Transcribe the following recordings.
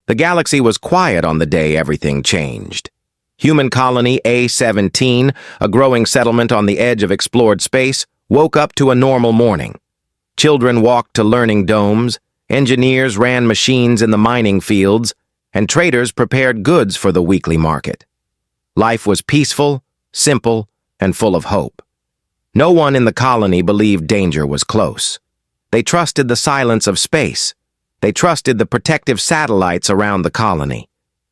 The galaxy was quiet on the day everything changed. Human colony A-17, a growing settlement on the edge of explored space, woke up to a normal morning. Children walked to learning domes, engineers ran machines in the mining fields, and traders prepared goods for the weekly market. Life was peaceful, simple, and full of hope. No one in the colony believed danger was close. They trusted the silence of space. They trusted the protective satellites around the colony.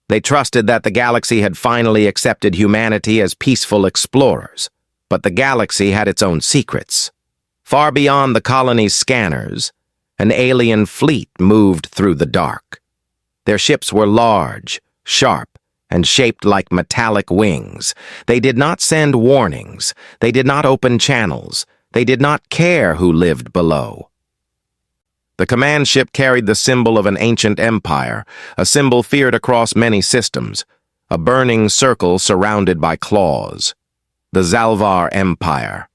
They trusted that the galaxy had finally accepted humanity as peaceful explorers. But the galaxy had its own secrets. Far beyond the colony's scanners, an alien fleet moved through the dark. Their ships were large, sharp, and shaped like metallic wings. They did not send warnings. They did not open channels. They did not care who lived below. The command ship carried the symbol of an ancient empire, a symbol feared across many systems, a burning circle surrounded by claws. The Zalvar Empire.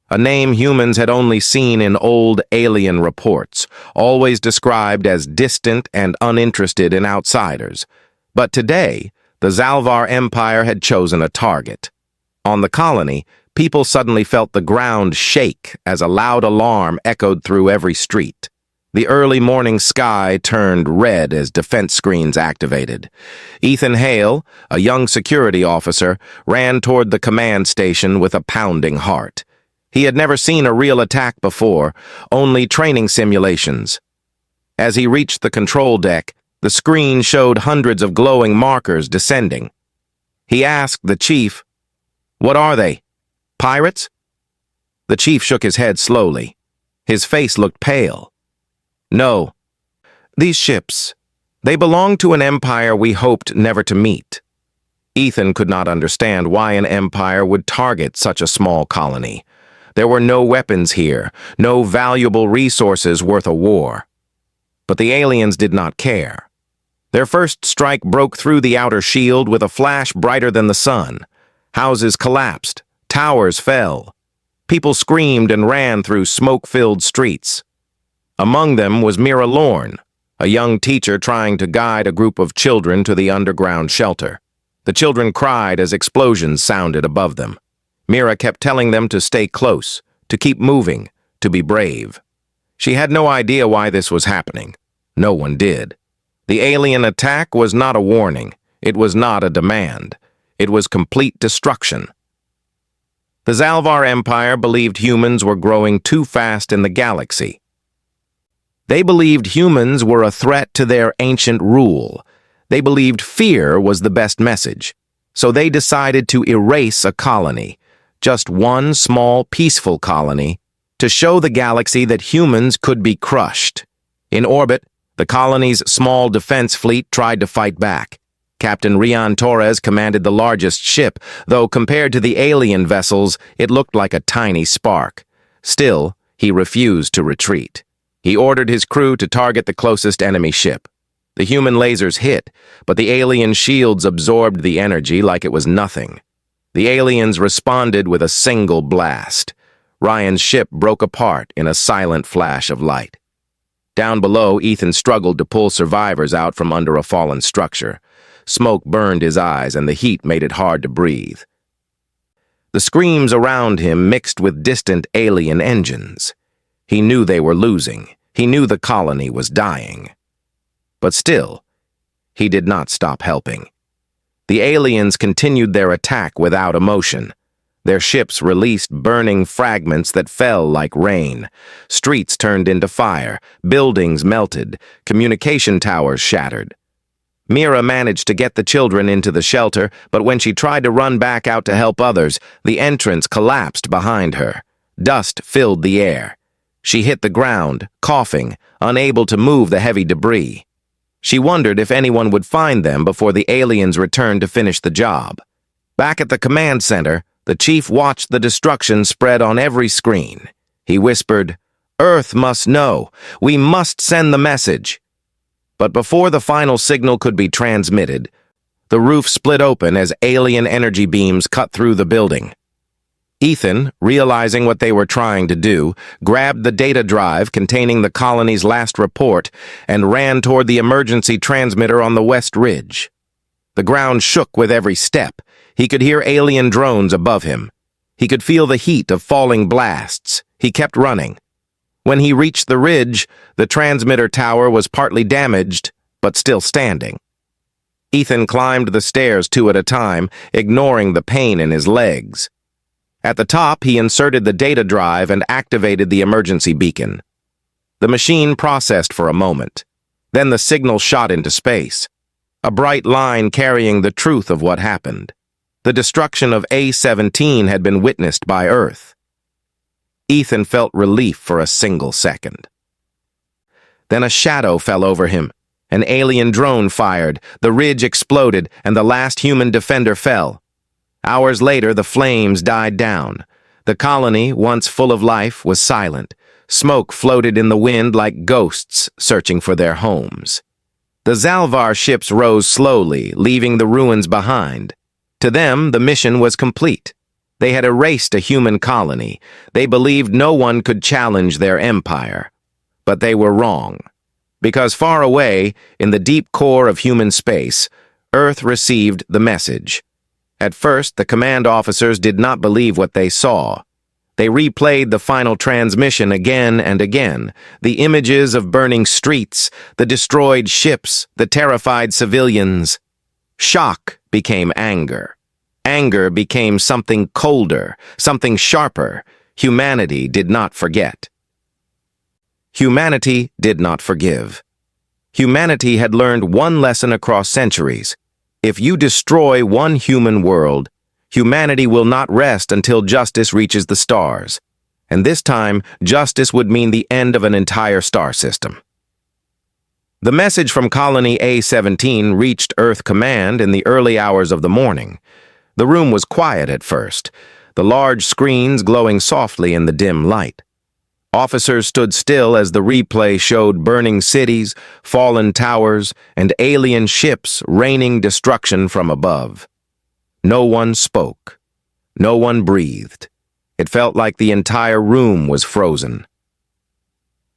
A name humans had only seen in old alien reports, always described as distant and uninterested in outsiders. But today, the Zalvar Empire had chosen a target. On the colony, people suddenly felt the ground shake as a loud alarm echoed through every street. The early morning sky turned red as defense screens activated. Ethan Hale, a young security officer, ran toward the command station with a pounding heart. He had never seen a real attack before, only training simulations. As he reached the control deck, the screen showed hundreds of glowing markers descending. He asked the chief, "What are they? Pirates?" The chief shook his head slowly. His face looked pale. "No. These ships, they belong to an empire we hoped never to meet." Ethan could not understand why an empire would target such a small colony. There were no weapons here, no valuable resources worth a war. But the aliens did not care. Their first strike broke through the outer shield with a flash brighter than the sun. Houses collapsed, towers fell. People screamed and ran through smoke-filled streets. Among them was Mira Lorne, a young teacher trying to guide a group of children to the underground shelter. The children cried as explosions sounded above them. Mira kept telling them to stay close, to keep moving, to be brave. She had no idea why this was happening. No one did. The alien attack was not a warning. It was not a demand. It was complete destruction. The Zalvar Empire believed humans were growing too fast in the galaxy. They believed humans were a threat to their ancient rule. They believed fear was the best message. So they decided to erase a colony, just one small, peaceful colony, to show the galaxy that humans could be crushed. In orbit, the colony's small defense fleet tried to fight back. Captain Rian Torres commanded the largest ship, though compared to the alien vessels, it looked like a tiny spark. Still, he refused to retreat. He ordered his crew to target the closest enemy ship. The human lasers hit, but the alien shields absorbed the energy like it was nothing. The aliens responded with a single blast. Ryan's ship broke apart in a silent flash of light. Down below, Ethan struggled to pull survivors out from under a fallen structure. Smoke burned his eyes, and the heat made it hard to breathe. The screams around him mixed with distant alien engines. He knew they were losing. He knew the colony was dying. But still, he did not stop helping. The aliens continued their attack without emotion. Their ships released burning fragments that fell like rain. Streets turned into fire, buildings melted, communication towers shattered. Mira managed to get the children into the shelter, but when she tried to run back out to help others, the entrance collapsed behind her. Dust filled the air. She hit the ground, coughing, unable to move the heavy debris. She wondered if anyone would find them before the aliens returned to finish the job. Back at the command center, the chief watched the destruction spread on every screen. He whispered, "Earth must know. We must send the message." But before the final signal could be transmitted, the roof split open as alien energy beams cut through the building. Ethan, realizing what they were trying to do, grabbed the data drive containing the colony's last report and ran toward the emergency transmitter on the West Ridge. The ground shook with every step. He could hear alien drones above him. He could feel the heat of falling blasts. He kept running. When he reached the ridge, the transmitter tower was partly damaged, but still standing. Ethan climbed the stairs two at a time, ignoring the pain in his legs. At the top, he inserted the data drive and activated the emergency beacon. The machine processed for a moment. Then the signal shot into space, a bright line carrying the truth of what happened. The destruction of A-17 had been witnessed by Earth. Ethan felt relief for a single second. Then a shadow fell over him. An alien drone fired, the ridge exploded, and the last human defender fell. Hours later, the flames died down. The colony, once full of life, was silent. Smoke floated in the wind like ghosts searching for their homes. The Zalvar ships rose slowly, leaving the ruins behind. To them, the mission was complete. They had erased a human colony. They believed no one could challenge their empire. But they were wrong. Because far away, in the deep core of human space, Earth received the message. At first, the command officers did not believe what they saw. They replayed the final transmission again and again, the images of burning streets, the destroyed ships, the terrified civilians. Shock became anger. Anger became something colder, something sharper. Humanity did not forget. Humanity did not forgive. Humanity had learned one lesson across centuries. If you destroy one human world, humanity will not rest until justice reaches the stars. And this time, justice would mean the end of an entire star system. The message from Colony A-17 reached Earth Command in the early hours of the morning. The room was quiet at first, the large screens glowing softly in the dim light. Officers stood still as the replay showed burning cities, fallen towers, and alien ships raining destruction from above. No one spoke. No one breathed. It felt like the entire room was frozen.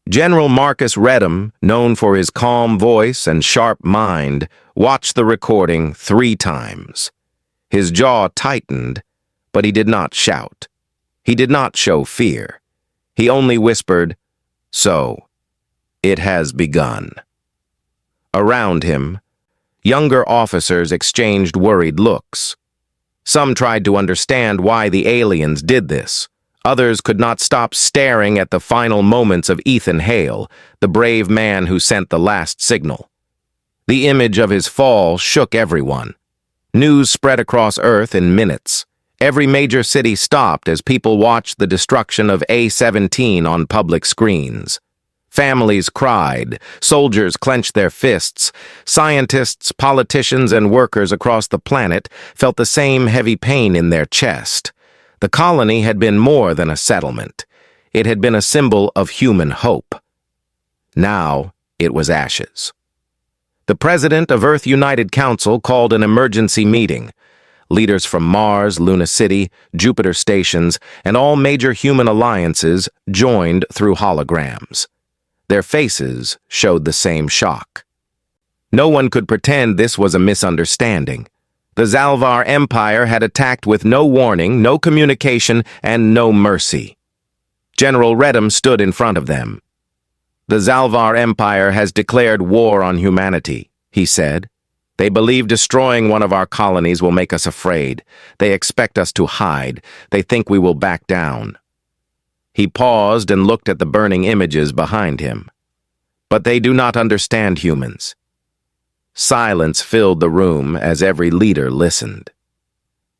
General Marcus Redham, known for his calm voice and sharp mind, watched the recording 3 times. His jaw tightened, but he did not shout. He did not show fear. He only whispered, "So, it has begun." Around him, younger officers exchanged worried looks. Some tried to understand why the aliens did this. Others could not stop staring at the final moments of Ethan Hale, the brave man who sent the last signal. The image of his fall shook everyone. News spread across Earth in minutes. Every major city stopped as people watched the destruction of A-17 on public screens. Families cried, soldiers clenched their fists, scientists, politicians, and workers across the planet felt the same heavy pain in their chest. The colony had been more than a settlement. It had been a symbol of human hope. Now it was ashes. The president of Earth United Council called an emergency meeting. Leaders from Mars, Luna City, Jupiter stations, and all major human alliances joined through holograms. Their faces showed the same shock. No one could pretend this was a misunderstanding. The Zalvar Empire had attacked with no warning, no communication, and no mercy. General Redham stood in front of them. "The Zalvar Empire has declared war on humanity," he said. "They believe destroying one of our colonies will make us afraid. They expect us to hide. They think we will back down." He paused and looked at the burning images behind him. "But they do not understand humans." Silence filled the room as every leader listened.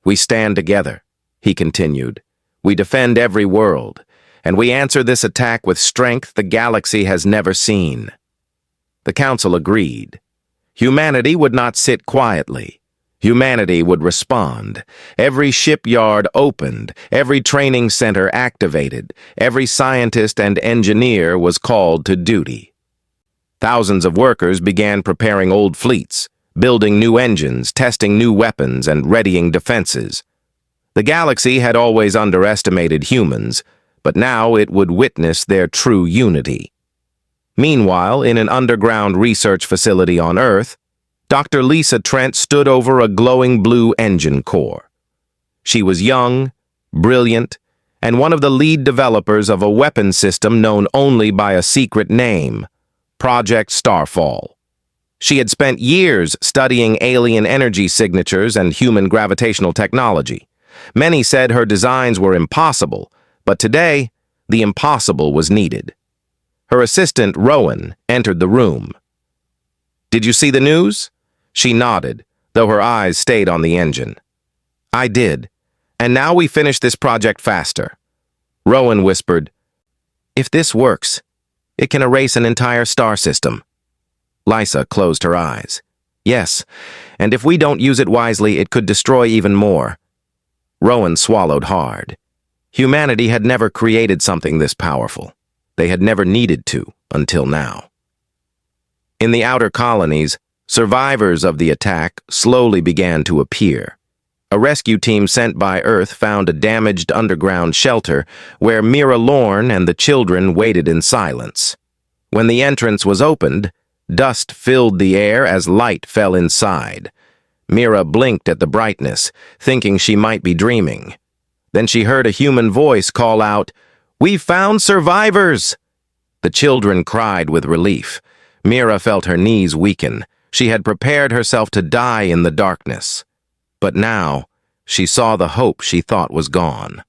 "We stand together," he continued. "We defend every world, and we answer this attack with strength the galaxy has never seen." The council agreed. Humanity would not sit quietly. Humanity would respond. Every shipyard opened, every training center activated, every scientist and engineer was called to duty. Thousands of workers began preparing old fleets, building new engines, testing new weapons, and readying defenses. The galaxy had always underestimated humans, but now it would witness their true unity. Meanwhile, in an underground research facility on Earth, Dr. Lisa Trent stood over a glowing blue engine core. She was young, brilliant, and one of the lead developers of a weapon system known only by a secret name, Project Starfall. She had spent years studying alien energy signatures and human gravitational technology. Many said her designs were impossible, but today, the impossible was needed. Her assistant, Rowan, entered the room. "Did you see the news?" She nodded, though her eyes stayed on the engine. "I did, and now we finish this project faster." Rowan whispered, "If this works, it can erase an entire star system." Lisa closed her eyes. "Yes, and if we don't use it wisely, it could destroy even more." Rowan swallowed hard. Humanity had never created something this powerful. They had never needed to, until now. In the outer colonies, survivors of the attack slowly began to appear. A rescue team sent by Earth found a damaged underground shelter where Mira Lorne and the children waited in silence. When the entrance was opened, dust filled the air as light fell inside. Mira blinked at the brightness, thinking she might be dreaming. Then she heard a human voice call out, "We've found survivors!" The children cried with relief. Mira felt her knees weaken. She had prepared herself to die in the darkness. But now, she saw the hope she thought was gone.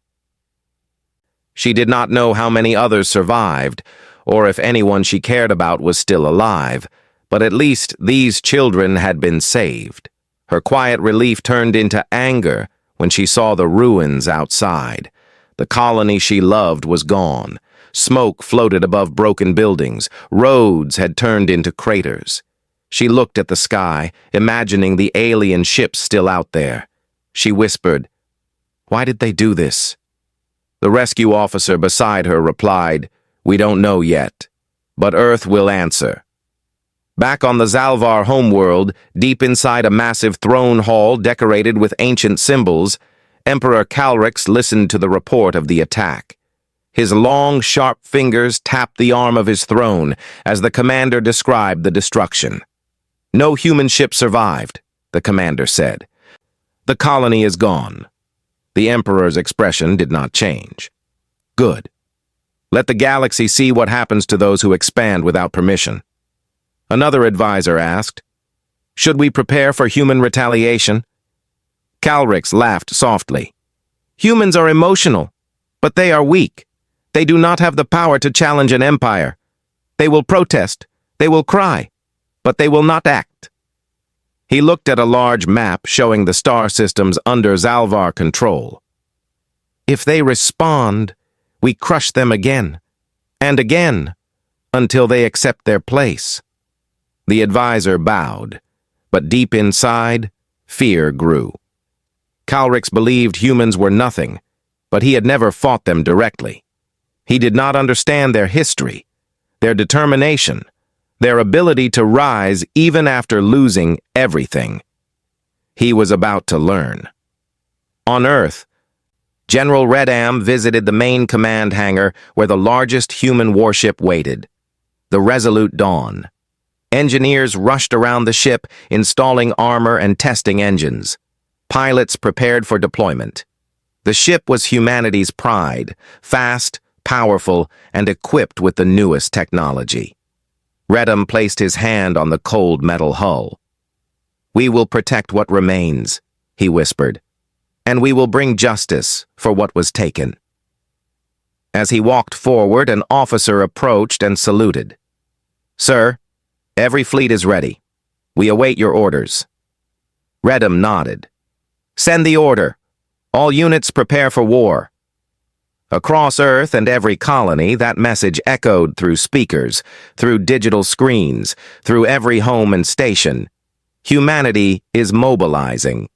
She did not know how many others survived, or if anyone she cared about was still alive, but at least these children had been saved. Her quiet relief turned into anger when she saw the ruins outside. The colony she loved was gone. Smoke floated above broken buildings. Roads had turned into craters. She looked at the sky, imagining the alien ships still out there. She whispered, "Why did they do this?" The rescue officer beside her replied, "We don't know yet, but Earth will answer." Back on the Zalvar homeworld, deep inside a massive throne hall decorated with ancient symbols, Emperor Calrix listened to the report of the attack. His long, sharp fingers tapped the arm of his throne as the commander described the destruction. "No human ship survived," the commander said. "The colony is gone." The Emperor's expression did not change. "Good. Let the galaxy see what happens to those who expand without permission." Another advisor asked, "Should we prepare for human retaliation?" Calrix laughed softly. "Humans are emotional, but they are weak. They do not have the power to challenge an empire. They will protest, they will cry, but they will not act." He looked at a large map showing the star systems under Zalvar control. "If they respond, we crush them again, and again, until they accept their place." The advisor bowed, but deep inside, fear grew. Calrix believed humans were nothing, but he had never fought them directly. He did not understand their history, their determination, their ability to rise even after losing everything. He was about to learn. On Earth, General Redam visited the main command hangar where the largest human warship waited, the Resolute Dawn. Engineers rushed around the ship, installing armor and testing engines. Pilots prepared for deployment. The ship was humanity's pride, fast, powerful, and equipped with the newest technology. Redam placed his hand on the cold metal hull. "We will protect what remains," he whispered, "and we will bring justice for what was taken." As he walked forward, an officer approached and saluted. "Sir, every fleet is ready. We await your orders." Redam nodded. "Send the order. All units prepare for war." Across Earth and every colony, that message echoed through speakers, through digital screens, through every home and station. Humanity is mobilizing.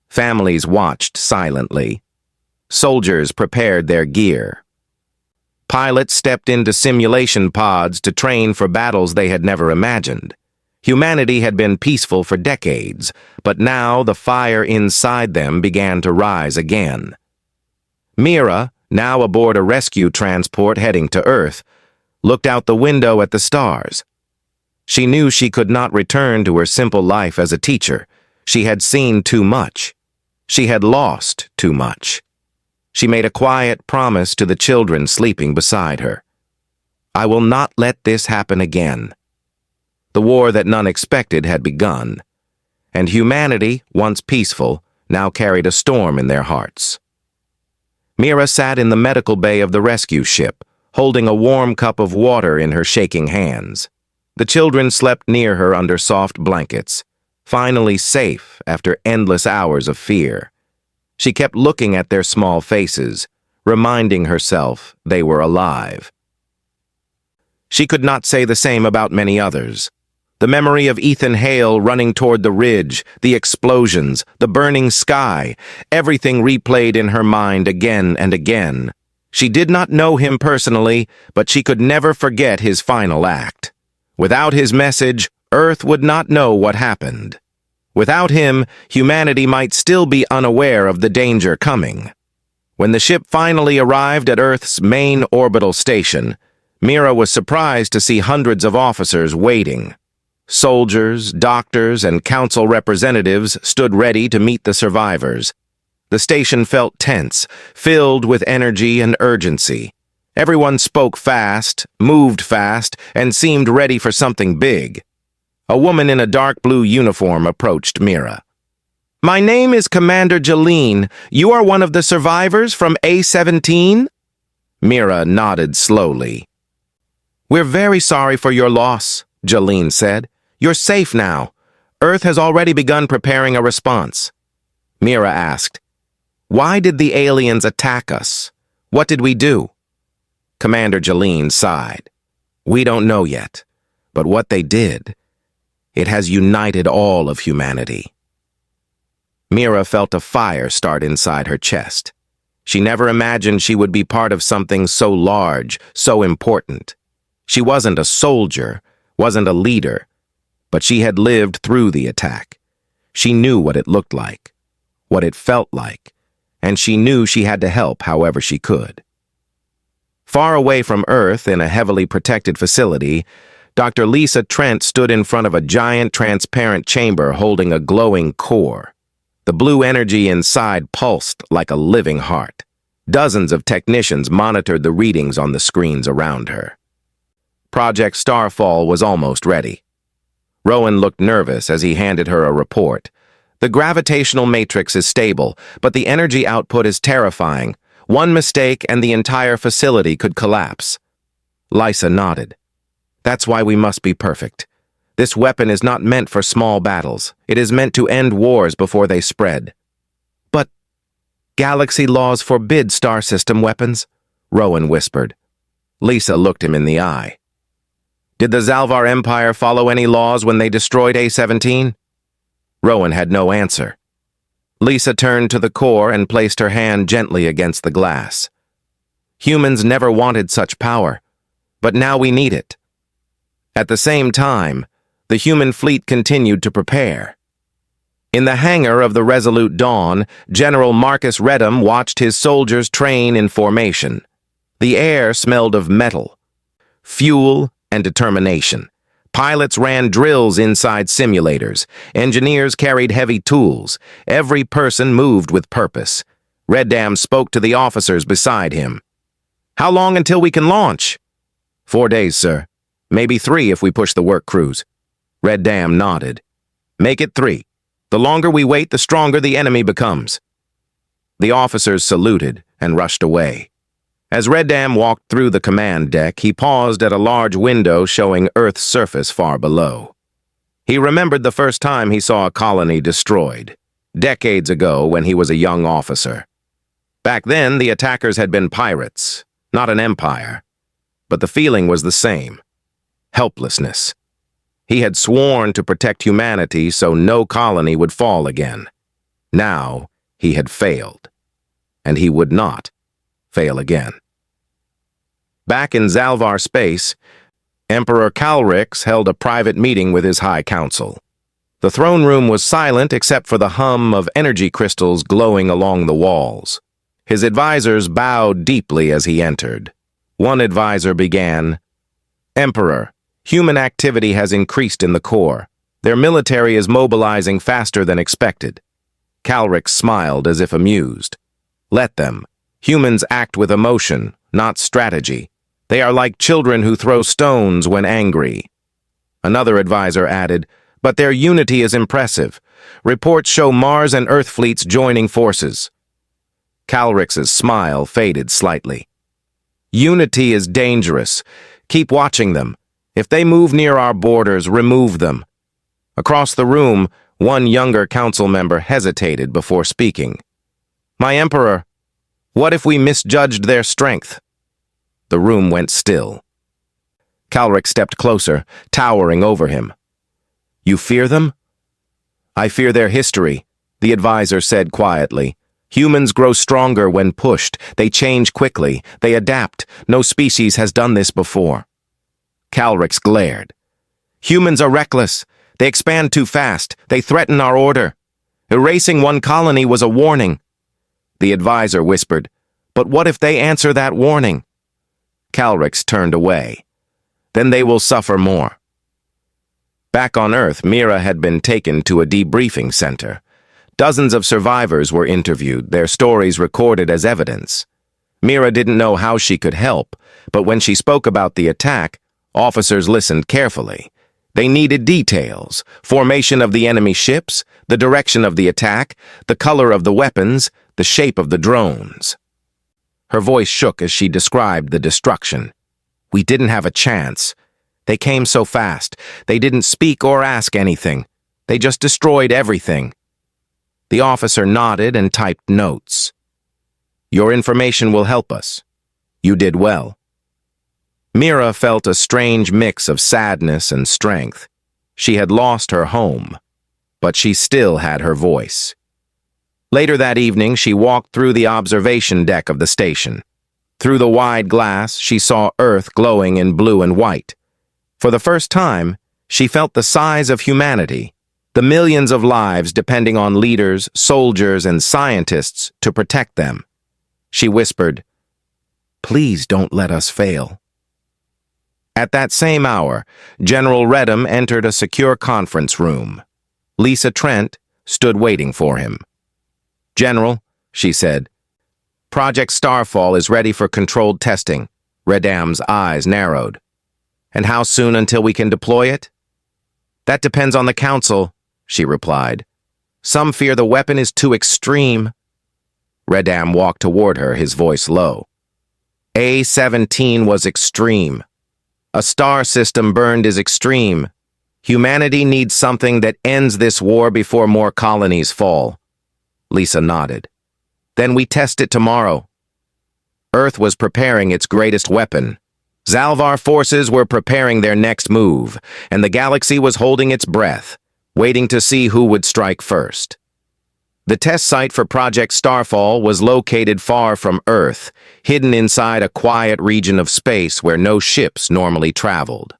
Families watched silently. Soldiers prepared their gear. Pilots stepped into simulation pods to train for battles they had never imagined. Humanity had been peaceful for decades, but now the fire inside them began to rise again. Mira, now aboard a rescue transport heading to Earth, looked out the window at the stars. She knew she could not return to her simple life as a teacher. She had seen too much. She had lost too much. She made a quiet promise to the children sleeping beside her. I will not let this happen again. The war that none expected had begun, and humanity, once peaceful, now carried a storm in their hearts. Mira sat in the medical bay of the rescue ship, holding a warm cup of water in her shaking hands. The children slept near her under soft blankets, finally safe after endless hours of fear. She kept looking at their small faces, reminding herself they were alive. She could not say the same about many others. The memory of Ethan Hale running toward the ridge, the explosions, the burning sky, everything replayed in her mind again and again. She did not know him personally, but she could never forget his final act. Without his message, Earth would not know what happened. Without him, humanity might still be unaware of the danger coming. When the ship finally arrived at Earth's main orbital station, Mira was surprised to see hundreds of officers waiting. Soldiers, doctors, and council representatives stood ready to meet the survivors. The station felt tense, filled with energy and urgency. Everyone spoke fast, moved fast, and seemed ready for something big. A woman in a dark blue uniform approached Mira. "My name is Commander Jeline. You are one of the survivors from A-17? Mira nodded slowly. "We're very sorry for your loss," Jeline said. "You're safe now. Earth has already begun preparing a response." Mira asked, "Why did the aliens attack us? What did we do?" Commander Jeline sighed. "We don't know yet, but what they did, it has united all of humanity." Mira felt a fire start inside her chest. She never imagined she would be part of something so large, so important. She wasn't a soldier, wasn't a leader, but she had lived through the attack. She knew what it looked like, what it felt like, and she knew she had to help however she could. Far away from Earth, in a heavily protected facility, Dr. Lisa Trent stood in front of a giant transparent chamber holding a glowing core. The blue energy inside pulsed like a living heart. Dozens of technicians monitored the readings on the screens around her. Project Starfall was almost ready. Rowan looked nervous as he handed her a report. "The gravitational matrix is stable, but the energy output is terrifying. One mistake and the entire facility could collapse." Lisa nodded. "That's why we must be perfect. This weapon is not meant for small battles. It is meant to end wars before they spread." "But galaxy laws forbid star system weapons," Rowan whispered. Lisa looked him in the eye. "Did the Zalvar Empire follow any laws when they destroyed A-17? Rowan had no answer. Lisa turned to the core and placed her hand gently against the glass. "Humans never wanted such power, but now we need it." At the same time, the human fleet continued to prepare. In the hangar of the Resolute Dawn, General Marcus Redham watched his soldiers train in formation. The air smelled of metal, fuel, and determination. Pilots ran drills inside simulators. Engineers carried heavy tools. Every person moved with purpose. Redham spoke to the officers beside him. "How long until we can launch?" 4 days, sir. Maybe 3 if we push the work crews." Redham nodded. "Make it 3. The longer we wait, the stronger the enemy becomes." The officers saluted and rushed away. As Redham walked through the command deck, he paused at a large window showing Earth's surface far below. He remembered the first time he saw a colony destroyed, decades ago when he was a young officer. Back then, the attackers had been pirates, not an empire. But the feeling was the same: helplessness. He had sworn to protect humanity so no colony would fall again. Now, he had failed. And he would not fail again. Back in Zalvar space, Emperor Calrix held a private meeting with his High Council. The throne room was silent except for the hum of energy crystals glowing along the walls. His advisors bowed deeply as he entered. One advisor began, "Emperor, human activity has increased in the core. Their military is mobilizing faster than expected." Calrix smiled as if amused. "Let them. Humans act with emotion, not strategy. They are like children who throw stones when angry." Another advisor added, "But their unity is impressive. Reports show Mars and Earth fleets joining forces." Calrix's smile faded slightly. "Unity is dangerous. Keep watching them. If they move near our borders, remove them." Across the room, one younger council member hesitated before speaking. "My Emperor, what if we misjudged their strength?" The room went still. Calrix stepped closer, towering over him. "You fear them?" "I fear their history," the advisor said quietly. "Humans grow stronger when pushed. They change quickly. They adapt. No species has done this before." Calrix glared. "Humans are reckless. They expand too fast. They threaten our order. Erasing one colony was a warning." The advisor whispered, "But what if they answer that warning?" Calrix turned away. "Then they will suffer more." Back on Earth, Mira had been taken to a debriefing center. Dozens of survivors were interviewed, their stories recorded as evidence. Mira didn't know how she could help, but when she spoke about the attack, officers listened carefully. They needed details: formation of the enemy ships, the direction of the attack, the color of the weapons, the shape of the drones. Her voice shook as she described the destruction. "We didn't have a chance. They came so fast. They didn't speak or ask anything. They just destroyed everything." The officer nodded and typed notes. "Your information will help us. You did well." Mira felt a strange mix of sadness and strength. She had lost her home, but she still had her voice. Later that evening, she walked through the observation deck of the station. Through the wide glass, she saw Earth glowing in blue and white. For the first time, she felt the size of humanity, the millions of lives depending on leaders, soldiers, and scientists to protect them. She whispered, "Please don't let us fail." At that same hour, General Redham entered a secure conference room. Lisa Trent stood waiting for him. "General," she said, "Project Starfall is ready for controlled testing." Redham's eyes narrowed. "And how soon until we can deploy it?" "That depends on the Council," she replied. "Some fear the weapon is too extreme." Redham walked toward her, his voice low. "A-17 was extreme. A star system burned is extreme. Humanity needs something that ends this war before more colonies fall." Lisa nodded. "Then we test it tomorrow." Earth was preparing its greatest weapon. Zalvar forces were preparing their next move, and the galaxy was holding its breath, waiting to see who would strike first. The test site for Project Starfall was located far from Earth, hidden inside a quiet region of space where no ships normally traveled.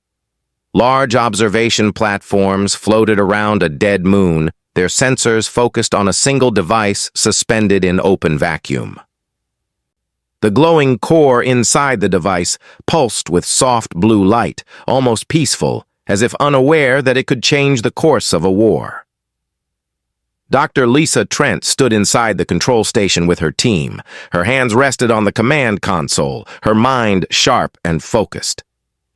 Large observation platforms floated around a dead moon, their sensors focused on a single device suspended in open vacuum. The glowing core inside the device pulsed with soft blue light, almost peaceful, as if unaware that it could change the course of a war. Dr. Lisa Trent stood inside the control station with her team. Her hands rested on the command console, her mind sharp and focused.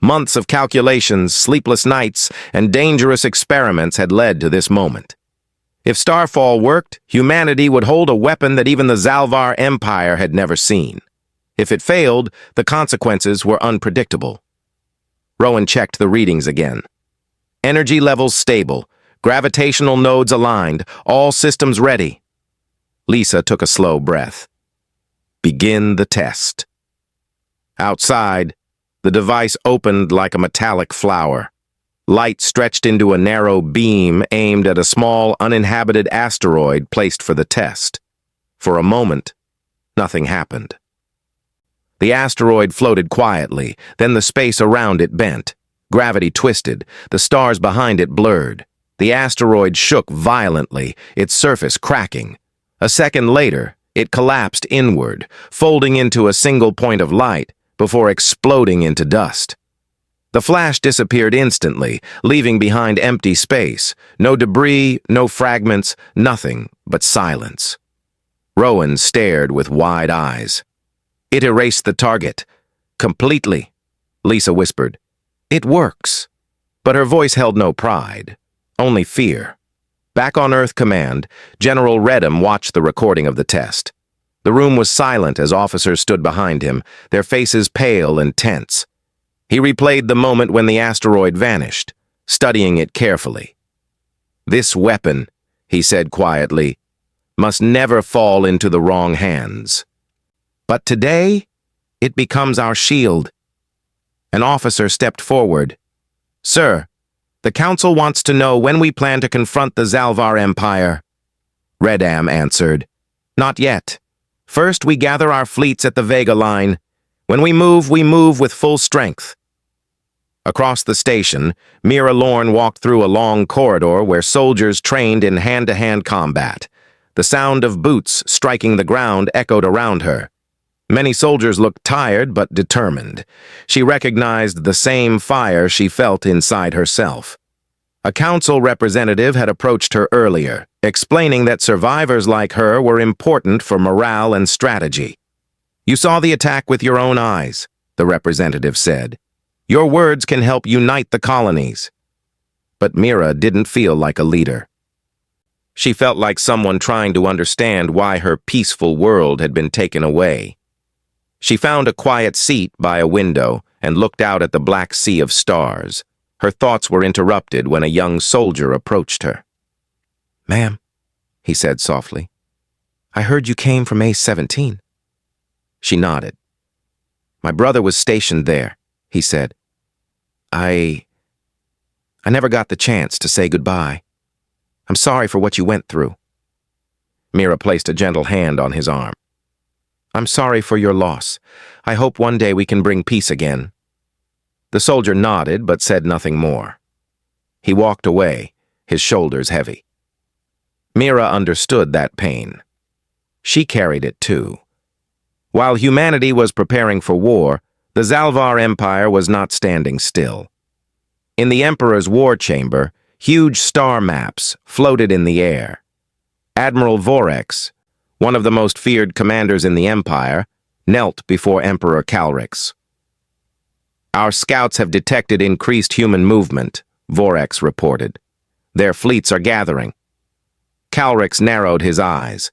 Months of calculations, sleepless nights, and dangerous experiments had led to this moment. If Starfall worked, humanity would hold a weapon that even the Zalvar Empire had never seen. If it failed, the consequences were unpredictable. Rowan checked the readings again. Energy levels stable. Gravitational nodes aligned, all systems ready. Lisa took a slow breath. Begin the test. Outside, the device opened like a metallic flower. Light stretched into a narrow beam aimed at a small, uninhabited asteroid placed for the test. For a moment, nothing happened. The asteroid floated quietly, then the space around it bent. Gravity twisted, the stars behind it blurred. The asteroid shook violently, its surface cracking. A second later, it collapsed inward, folding into a single point of light before exploding into dust. The flash disappeared instantly, leaving behind empty space. No debris, no fragments, nothing but silence. Rowan stared with wide eyes. It erased the target. Completely, Lisa whispered. It works. But her voice held no pride, only fear. Back on Earth Command, General Redham watched the recording of the test. The room was silent as officers stood behind him, their faces pale and tense. He replayed the moment when the asteroid vanished, studying it carefully. This weapon, he said quietly, must never fall into the wrong hands. But today, it becomes our shield. An officer stepped forward. Sir, the Council wants to know when we plan to confront the Zalvar Empire. Redham answered, Not yet. First, we gather our fleets at the Vega line. When we move with full strength. Across the station, Mira Lorne walked through a long corridor where soldiers trained in hand-to-hand combat. The sound of boots striking the ground echoed around her. Many soldiers looked tired but determined. She recognized the same fire she felt inside herself. A council representative had approached her earlier, explaining that survivors like her were important for morale and strategy. You saw the attack with your own eyes, the representative said. Your words can help unite the colonies. But Mira didn't feel like a leader. She felt like someone trying to understand why her peaceful world had been taken away. She found a quiet seat by a window and looked out at the black sea of stars. Her thoughts were interrupted when a young soldier approached her. Ma'am, he said softly, I heard you came from A-17. She nodded. My brother was stationed there, he said. I never got the chance to say goodbye. I'm sorry for what you went through. Mira placed a gentle hand on his arm. I'm sorry for your loss. I hope one day we can bring peace again. The soldier nodded but said nothing more. He walked away, his shoulders heavy. Mira understood that pain. She carried it too. While humanity was preparing for war, the Zalvar Empire was not standing still. In the Emperor's war chamber, huge star maps floated in the air. Admiral Vorex, one of the most feared commanders in the Empire, knelt before Emperor Calrix. Our scouts have detected increased human movement, Vorex reported. Their fleets are gathering. Calrix narrowed his eyes.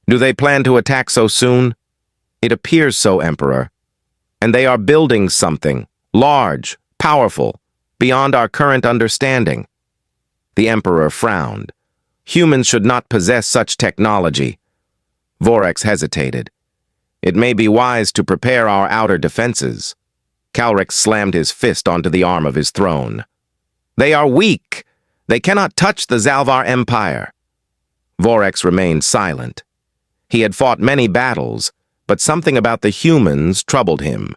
Do they plan to attack so soon? It appears so, Emperor. And they are building something, large, powerful, beyond our current understanding. The Emperor frowned. Humans should not possess such technology. Vorex hesitated. It may be wise to prepare our outer defenses. Calrix slammed his fist onto the arm of his throne. They are weak. They cannot touch the Zalvar Empire. Vorex remained silent. He had fought many battles, but something about the humans troubled him.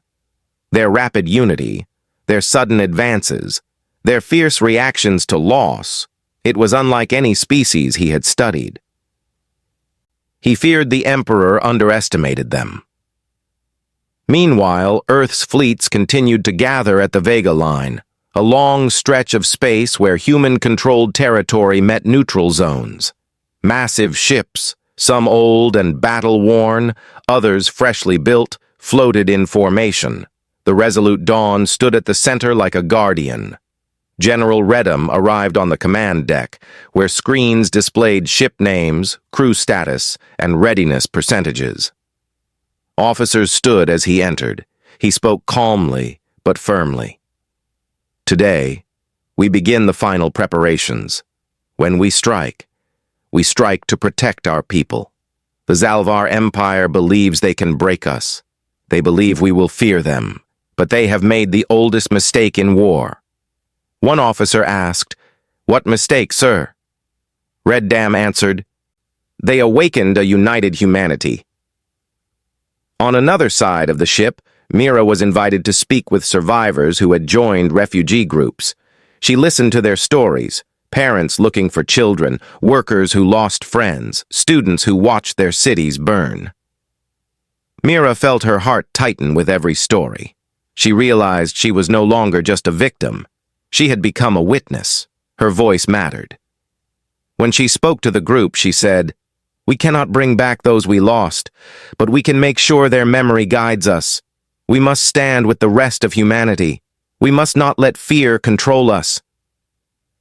Their rapid unity, their sudden advances, their fierce reactions to loss, it was unlike any species he had studied. He feared the Emperor underestimated them. Meanwhile, Earth's fleets continued to gather at the Vega line, a long stretch of space where human-controlled territory met neutral zones. Massive ships, some old and battle-worn, others freshly built, floated in formation. The Resolute Dawn stood at the center like a guardian. General Redham arrived on the command deck, where screens displayed ship names, crew status, and readiness percentages. Officers stood as he entered. He spoke calmly, but firmly. Today, we begin the final preparations. When we strike to protect our people. The Zalvar Empire believes they can break us. They believe we will fear them, but they have made the oldest mistake in war. One officer asked, "What mistake, sir?" Redham answered, "They awakened a united humanity." On another side of the ship, Mira was invited to speak with survivors who had joined refugee groups. She listened to their stories, parents looking for children, workers who lost friends, students who watched their cities burn. Mira felt her heart tighten with every story. She realized she was no longer just a victim. She had become a witness. Her voice mattered. When she spoke to the group, she said, "We cannot bring back those we lost, but we can make sure their memory guides us. We must stand with the rest of humanity. We must not let fear control us."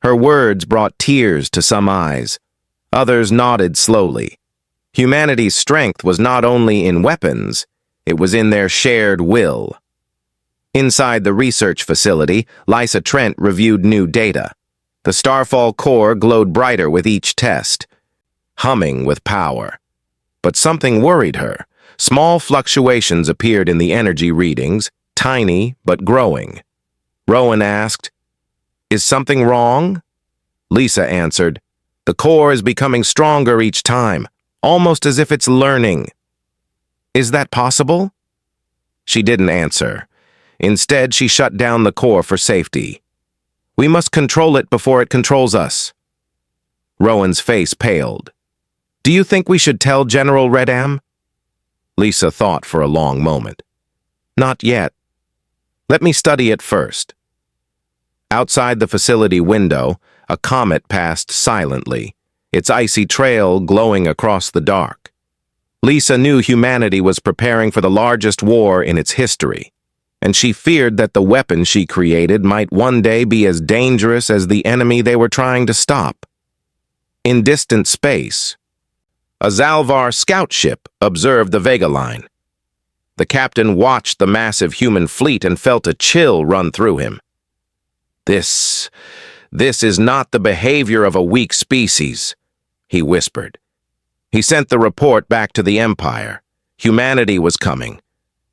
Her words brought tears to some eyes. Others nodded slowly. Humanity's strength was not only in weapons, it was in their shared will. Inside the research facility, Lysa Trent reviewed new data. The Starfall core glowed brighter with each test, humming with power. But something worried her. Small fluctuations appeared in the energy readings, tiny but growing. Rowan asked, "Is something wrong?" Lisa answered, "The core is becoming stronger each time, almost as if it's learning." "Is that possible?" She didn't answer. Instead, she shut down the core for safety. "We must control it before it controls us." Rowan's face paled. "Do you think we should tell General Redam?" Lisa thought for a long moment. "Not yet. Let me study it first." Outside the facility window, a comet passed silently, its icy trail glowing across the dark. Lisa knew humanity was preparing for the largest war in its history, and she feared that the weapon she created might one day be as dangerous as the enemy they were trying to stop. In distant space, a Zalvar scout ship observed the Vega line. The captain watched the massive human fleet and felt a chill run through him. This is not the behavior of a weak species," he whispered. He sent the report back to the Empire. Humanity was coming,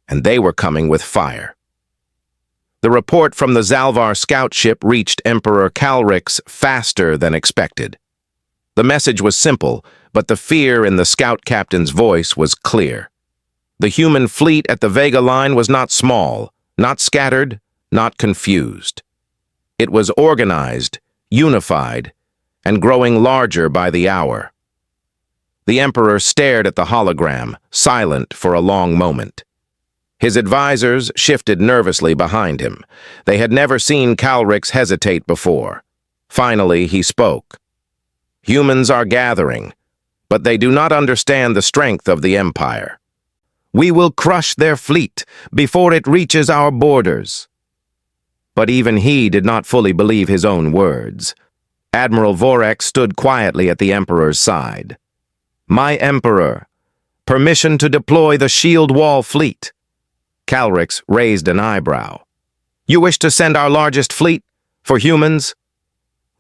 and they were coming with fire. The report from the Zalvar scout ship reached Emperor Calrix faster than expected. The message was simple, but the fear in the scout captain's voice was clear. The human fleet at the Vega line was not small, not scattered, not confused. It was organized, unified, and growing larger by the hour. The Emperor stared at the hologram, silent for a long moment. His advisors shifted nervously behind him. They had never seen Calrix hesitate before. Finally, he spoke. "Humans are gathering, but they do not understand the strength of the Empire. We will crush their fleet before it reaches our borders." But even he did not fully believe his own words. Admiral Vorex stood quietly at the Emperor's side. "My Emperor, permission to deploy the Shield Wall fleet." Calrix raised an eyebrow. "You wish to send our largest fleet? For humans?"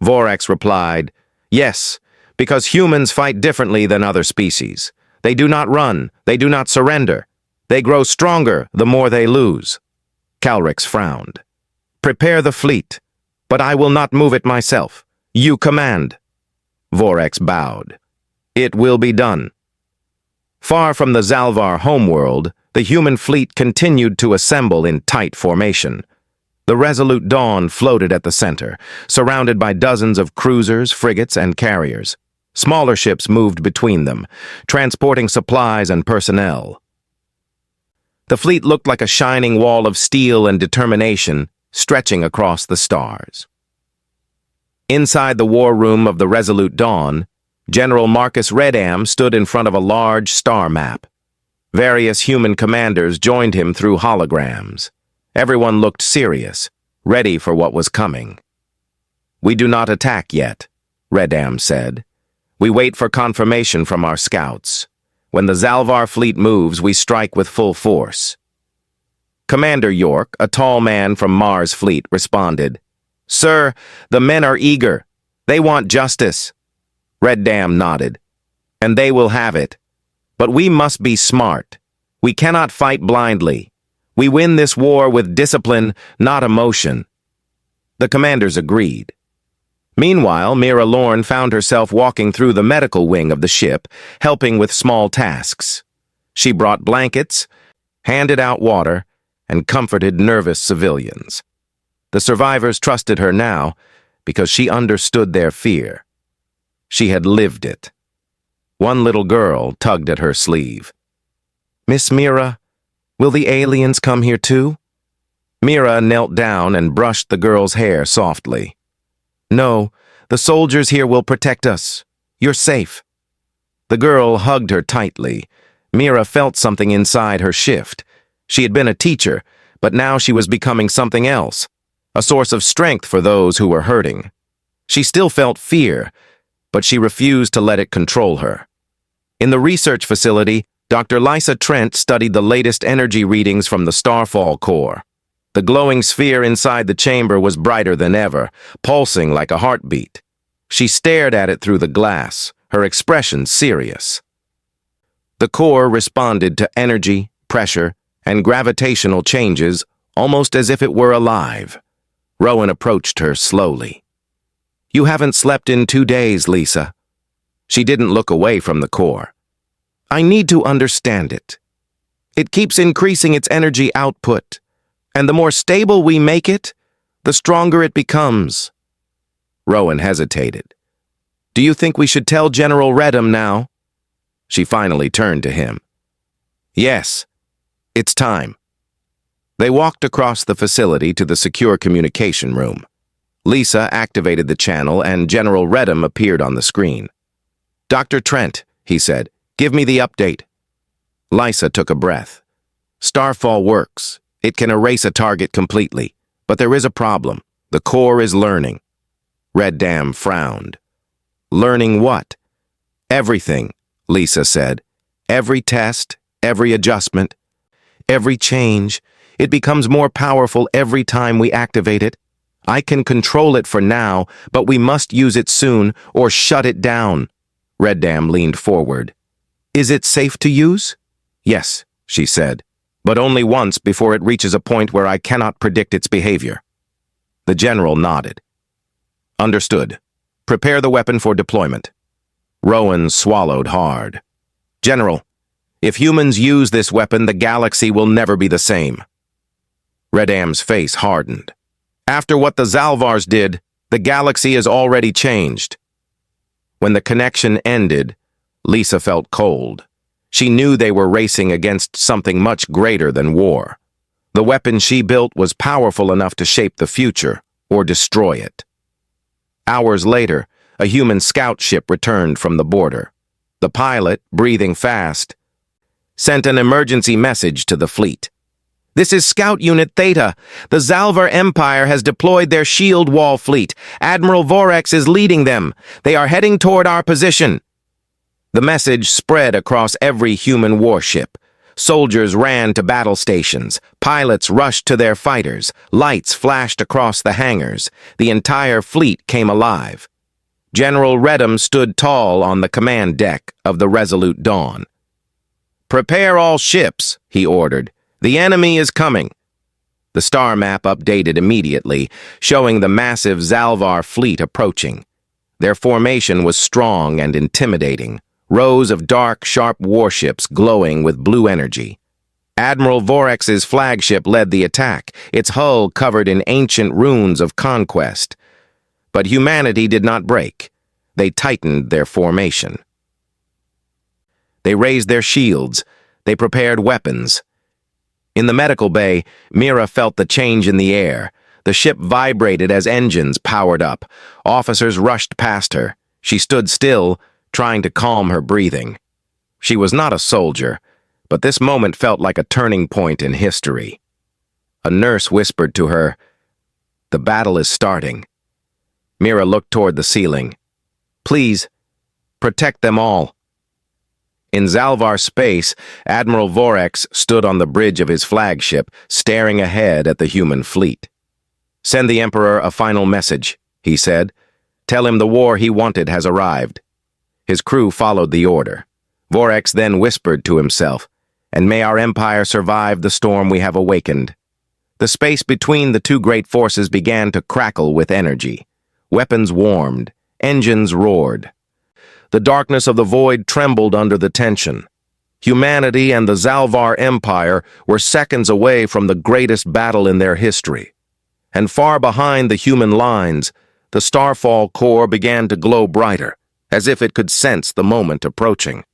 Vorex replied, "Yes, because humans fight differently than other species. They do not run, they do not surrender. They grow stronger the more they lose." Calrix frowned. "Prepare the fleet, but I will not move it myself. You command." Vorex bowed. "It will be done." Far from the Zalvar homeworld, the human fleet continued to assemble in tight formation. The Resolute Dawn floated at the center, surrounded by dozens of cruisers, frigates, and carriers. Smaller ships moved between them, transporting supplies and personnel. The fleet looked like a shining wall of steel and determination, stretching across the stars. Inside the war room of the Resolute Dawn, General Marcus Redam stood in front of a large star map. Various human commanders joined him through holograms. Everyone looked serious, ready for what was coming. "We do not attack yet," Redam said. "We wait for confirmation from our scouts. When the Zalvar fleet moves, we strike with full force." Commander York, a tall man from Mars fleet, responded, "Sir, the men are eager. They want justice." Redam nodded. "And they will have it. But we must be smart. We cannot fight blindly. We win this war with discipline, not emotion." The commanders agreed. Meanwhile, Mira Lorne found herself walking through the medical wing of the ship, helping with small tasks. She brought blankets, handed out water, and comforted nervous civilians. The survivors trusted her now because she understood their fear. She had lived it. One little girl tugged at her sleeve. "Miss Mira, will the aliens come here too?" Mira knelt down and brushed the girl's hair softly. "No, the soldiers here will protect us. You're safe." The girl hugged her tightly. Mira felt something inside her shift. She had been a teacher, but now she was becoming something else, a source of strength for those who were hurting. She still felt fear, but she refused to let it control her. In the research facility, Dr. Lysa Trent studied the latest energy readings from the Starfall core. The glowing sphere inside the chamber was brighter than ever, pulsing like a heartbeat. She stared at it through the glass, her expression serious. The core responded to energy, pressure, and gravitational changes almost as if it were alive. Rowan approached her slowly. "You haven't slept in 2 days, Lisa." She didn't look away from the core. "I need to understand it. It keeps increasing its energy output, and the more stable we make it, the stronger it becomes." Rowan hesitated. "Do you think we should tell General Redham now?" She finally turned to him. "Yes, it's time." They walked across the facility to the secure communication room. Lisa activated the channel and General Redham appeared on the screen. "Dr. Trent," he said, "give me the update." Lysa took a breath. "Starfall works. It can erase a target completely. But there is a problem. The core is learning." Red Dam frowned. "Learning what?" "Everything," Lisa said. "Every test, every adjustment, every change. It becomes more powerful every time we activate it. I can control it for now, but we must use it soon or shut it down." Red Dam leaned forward. "Is it safe to use?" "Yes," she said, "but only once before it reaches a point where I cannot predict its behavior." The general nodded. "Understood. Prepare the weapon for deployment." Rowan swallowed hard. "General, if humans use this weapon, the galaxy will never be the same." Red Dam's face hardened. "After what the Zalvars did, the galaxy is already changed." When the connection ended, Lisa felt cold. She knew they were racing against something much greater than war. The weapon she built was powerful enough to shape the future, or destroy it. Hours later, a human scout ship returned from the border. The pilot, breathing fast, sent an emergency message to the fleet. "This is Scout Unit Theta. The Zalvar Empire has deployed their shield wall fleet. Admiral Vorex is leading them. They are heading toward our position." The message spread across every human warship. Soldiers ran to battle stations. Pilots rushed to their fighters. Lights flashed across the hangars. The entire fleet came alive. General Redham stood tall on the command deck of the Resolute Dawn. "Prepare all ships," he ordered. "The enemy is coming." The star map updated immediately, showing the massive Zalvar fleet approaching. Their formation was strong and intimidating, rows of dark, sharp warships glowing with blue energy. Admiral Vorex's flagship led the attack, its hull covered in ancient runes of conquest. But humanity did not break. They tightened their formation. They raised their shields. They prepared weapons. In the medical bay, Mira felt the change in the air. The ship vibrated as engines powered up. Officers rushed past her. She stood still, trying to calm her breathing. She was not a soldier, but this moment felt like a turning point in history. A nurse whispered to her, "The battle is starting." Mira looked toward the ceiling. "Please, protect them all." In Zalvar space, Admiral Vorex stood on the bridge of his flagship, staring ahead at the human fleet. "Send the Emperor a final message," he said. "Tell him the war he wanted has arrived." His crew followed the order. Vorex then whispered to himself, "And may our empire survive the storm we have awakened." The space between the two great forces began to crackle with energy. Weapons warmed, engines roared. The darkness of the void trembled under the tension. Humanity and the Zalvar Empire were seconds away from the greatest battle in their history. And far behind the human lines, the Starfall core began to glow brighter, as if it could sense the moment approaching.